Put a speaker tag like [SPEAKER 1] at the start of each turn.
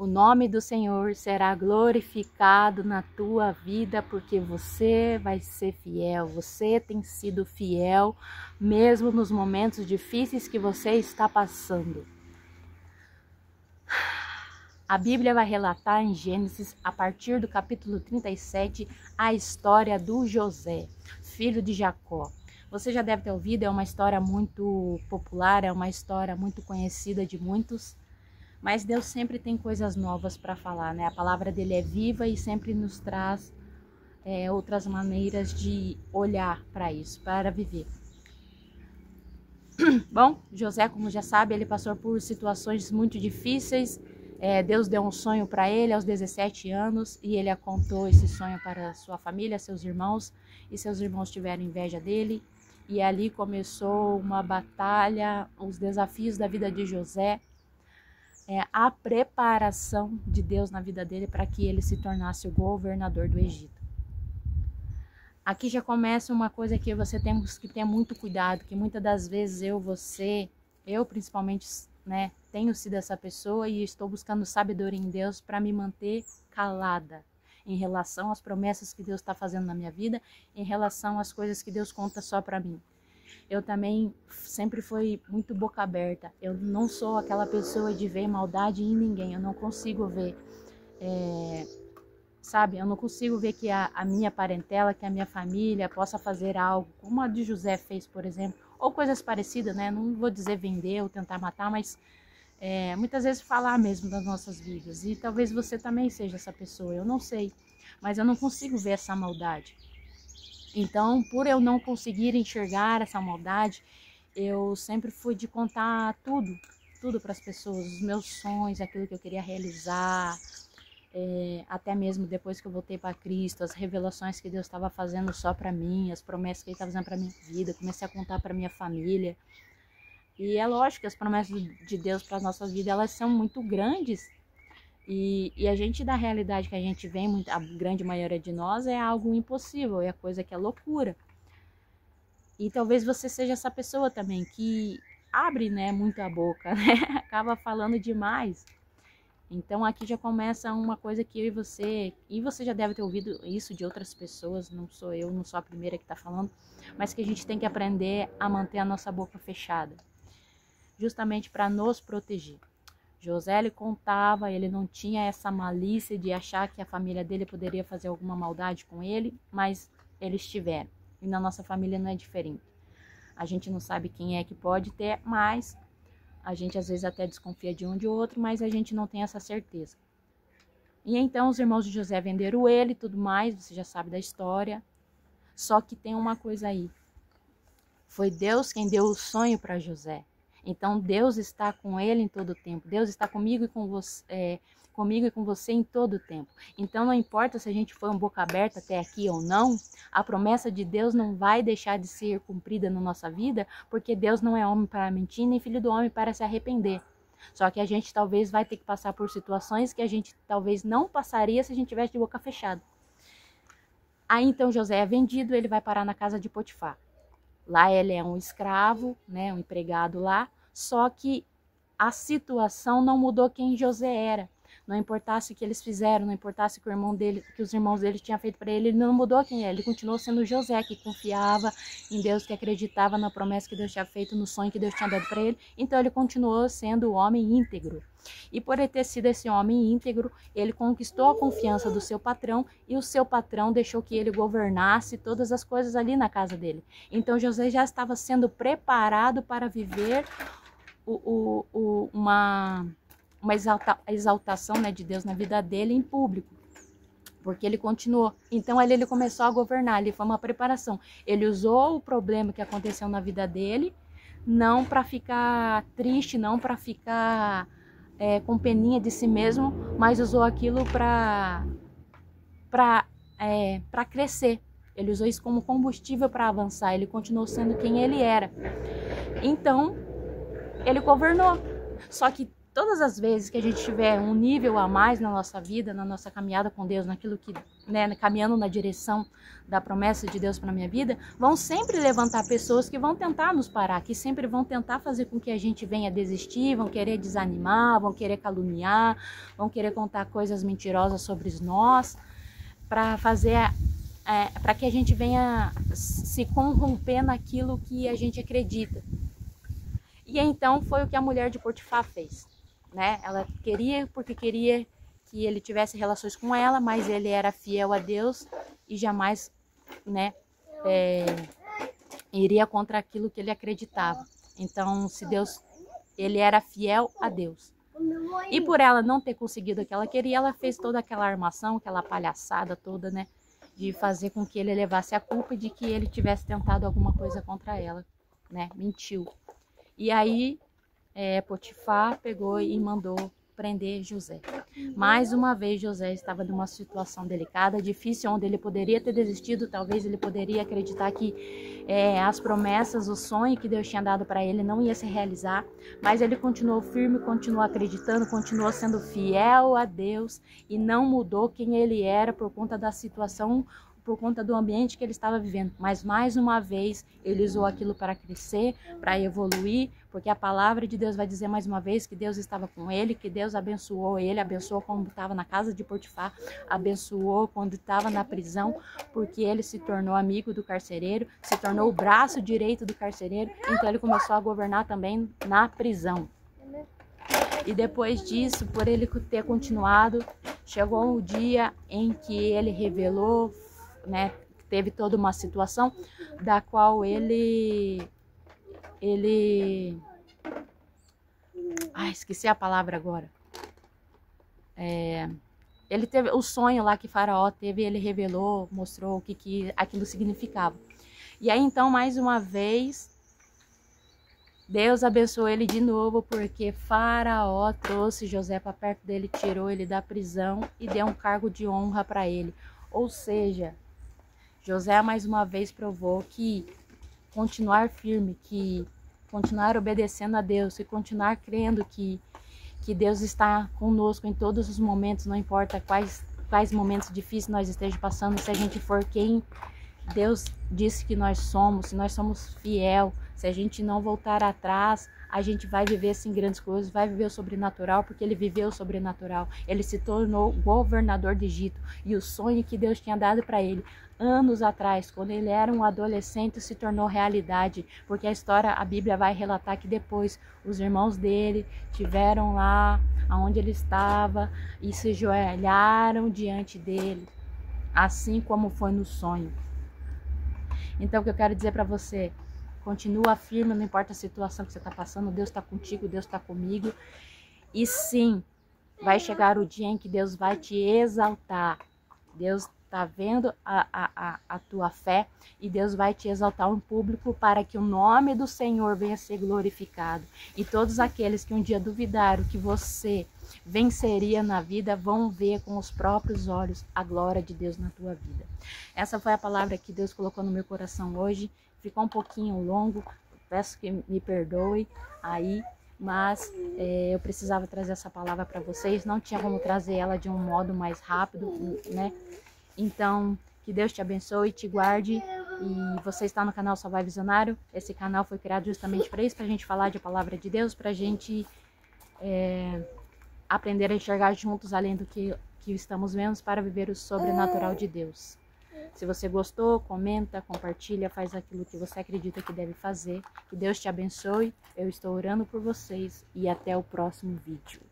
[SPEAKER 1] O nome do Senhor será glorificado na tua vida, porque você vai ser fiel. Você tem sido fiel, mesmo nos momentos difíceis que você está passando. A Bíblia vai relatar em Gênesis, a partir do capítulo 37, a história do José, filho de Jacó. Você já deve ter ouvido, é uma história muito popular, é uma história muito conhecida de muitos. Mas Deus sempre tem coisas novas para falar, né? A palavra dele é viva e sempre nos traz outras maneiras de olhar para isso, para viver. Bom, José, como já sabe, ele passou por situações muito difíceis. Deus deu um sonho para ele aos 17 anos e ele contou esse sonho para sua família, seus irmãos, e seus irmãos tiveram inveja dele. E ali começou uma batalha, os desafios da vida de José. A preparação de Deus na vida dele para que ele se tornasse o governador do Egito. Aqui já começa uma coisa que você temos que ter muito cuidado, que muitas das vezes eu principalmente, né, tenho sido essa pessoa e estou buscando sabedoria em Deus para me manter calada em relação às promessas que Deus está fazendo na minha vida, em relação às coisas que Deus conta só para mim. Eu também sempre fui muito boca aberta. Eu não sou aquela pessoa de ver maldade em ninguém. Eu não consigo ver, eu não consigo ver que a minha parentela, que a minha família possa fazer algo, como a de José fez, por exemplo, ou coisas parecidas, né? Não vou dizer vender ou tentar matar, mas muitas vezes falar mesmo das nossas vidas. E talvez você também seja essa pessoa, eu não sei, mas eu não consigo ver essa maldade. Então, por eu não conseguir enxergar essa maldade, eu sempre fui de contar tudo para as pessoas, os meus sonhos, aquilo que eu queria realizar, até mesmo depois que eu voltei para Cristo, as revelações que Deus estava fazendo só para mim, as promessas que Ele estava fazendo para minha vida, comecei a contar para minha família. E é lógico que as promessas de Deus para a nossa vida, elas são muito grandes. E a gente, da realidade que a gente vem, a grande maioria de nós, é algo impossível, é coisa que é loucura. E talvez você seja essa pessoa também, que abre, né, muito a boca, né? Acaba falando demais. Então aqui já começa uma coisa que eu e você já deve ter ouvido isso de outras pessoas, não sou eu, não sou a primeira que está falando, mas que a gente tem que aprender a manter a nossa boca fechada, justamente para nos proteger. José, ele contava, ele não tinha essa malícia de achar que a família dele poderia fazer alguma maldade com ele, mas eles tiveram. E na nossa família não é diferente. A gente não sabe quem é que pode ter, mas a gente às vezes até desconfia de um de outro, mas a gente não tem essa certeza. E então os irmãos de José venderam ele e tudo mais, você já sabe da história. Só que tem uma coisa aí. Foi Deus quem deu o sonho para José. Então Deus está com ele em todo o tempo. Deus está comigo e com você em todo o tempo. Então não importa se a gente foi boca aberta até aqui ou não, a promessa de Deus não vai deixar de ser cumprida na nossa vida, porque Deus não é homem para mentir, nem filho do homem para se arrepender. Só que a gente talvez vai ter que passar por situações que a gente talvez não passaria se a gente tivesse de boca fechada. Aí então José é vendido, ele vai parar na casa de Potifar. Lá ele é um escravo, né, um empregado lá, só que a situação não mudou quem José era. Não importasse o que eles fizeram, não importasse o que os irmãos dele tinham feito para ele, ele não mudou quem é. Ele continuou sendo José, que confiava em Deus, que acreditava na promessa que Deus tinha feito, no sonho que Deus tinha dado para ele. Então ele continuou sendo o homem íntegro. E por ele ter sido esse homem íntegro, ele conquistou a confiança do seu patrão e o seu patrão deixou que ele governasse todas as coisas ali na casa dele. Então José já estava sendo preparado para viver uma exaltação, né, de Deus na vida dele em público, porque ele continuou. Então ele começou a governar, ele foi uma preparação. Ele usou o problema que aconteceu na vida dele, não para ficar triste, não para ficar com peninha de si mesmo, mas usou aquilo para crescer. Ele usou isso como combustível para avançar. Ele continuou sendo quem ele era. Então ele governou. Só que todas as vezes que a gente tiver um nível a mais na nossa vida, na nossa caminhada com Deus, naquilo que, né, caminhando na direção da promessa de Deus para minha vida, vão sempre levantar pessoas que vão tentar nos parar, que sempre vão tentar fazer com que a gente venha desistir, vão querer desanimar, vão querer caluniar, vão querer contar coisas mentirosas sobre nós, para fazer para que a gente venha se corromper naquilo que a gente acredita. E então foi o que a mulher de Potifar fez, né? Ela queria porque queria que ele tivesse relações com ela, mas ele era fiel a Deus e jamais, né, iria contra aquilo que ele acreditava. Então, se Deus, ele era fiel a Deus. E por ela não ter conseguido o que ela queria, ela fez toda aquela armação, aquela palhaçada toda, né, de fazer com que ele levasse a culpa de que ele tivesse tentado alguma coisa contra ela, né? Mentiu. E aí, Potifar pegou e mandou prender José. Mais uma vez, José estava numa situação delicada, difícil, onde ele poderia ter desistido, talvez ele poderia acreditar que as promessas, o sonho que Deus tinha dado para ele não ia se realizar, mas ele continuou firme, continuou acreditando, continuou sendo fiel a Deus e não mudou quem ele era por conta da situação, por conta do ambiente que ele estava vivendo. Mas mais uma vez ele usou aquilo para crescer, para evoluir, porque a palavra de Deus vai dizer mais uma vez que Deus estava com ele, que Deus abençoou ele, abençoou quando estava na casa de Potifar, abençoou quando estava na prisão, porque ele se tornou amigo do carcereiro, se tornou o braço direito do carcereiro, então ele começou a governar também na prisão. E depois disso, por ele ter continuado, chegou o dia em que ele revelou, né, teve toda uma situação da qual ele esqueci a palavra agora. Ele teve o sonho lá que Faraó teve, ele revelou, mostrou o que aquilo significava. E aí então, mais uma vez, Deus abençoou ele de novo, porque Faraó trouxe José para perto dele, tirou ele da prisão e deu um cargo de honra para ele. Ou seja, José mais uma vez provou que continuar firme, que continuar obedecendo a Deus e continuar crendo que Deus está conosco em todos os momentos, não importa quais momentos difíceis nós estejamos passando, se a gente for quem Deus disse que nós somos, se nós somos fiel, se a gente não voltar atrás, a gente vai viver assim grandes coisas, vai viver o sobrenatural, porque ele viveu o sobrenatural. Ele se tornou governador de Egito e o sonho que Deus tinha dado para ele anos atrás, quando ele era um adolescente, se tornou realidade, porque a Bíblia vai relatar que depois os irmãos dele tiveram lá onde ele estava e se ajoelharam diante dele, assim como foi no sonho. Então, o que eu quero dizer para você, continua firme, não importa a situação que você está passando, Deus está contigo, Deus está comigo. E sim, vai chegar o dia em que Deus vai te exaltar. Deus está vendo a tua fé e Deus vai te exaltar em público para que o nome do Senhor venha a ser glorificado. E todos aqueles que um dia duvidaram que você venceria na vida vão ver com os próprios olhos a glória de Deus na tua vida. Essa foi a palavra que Deus colocou no meu coração hoje. Ficou um pouquinho longo, peço que me perdoe aí, mas eu precisava trazer essa palavra para vocês, não tinha como trazer ela de um modo mais rápido, né? Então, que Deus te abençoe e te guarde. E você está no canal Só Vai Visionário. Esse canal foi criado justamente para isso, para a gente falar de palavra de Deus, para a gente aprender a enxergar juntos além do que estamos vendo, para viver o sobrenatural de Deus. Se você gostou, comenta, compartilha, faz aquilo que você acredita que deve fazer. Que Deus te abençoe. Eu estou orando por vocês e até o próximo vídeo.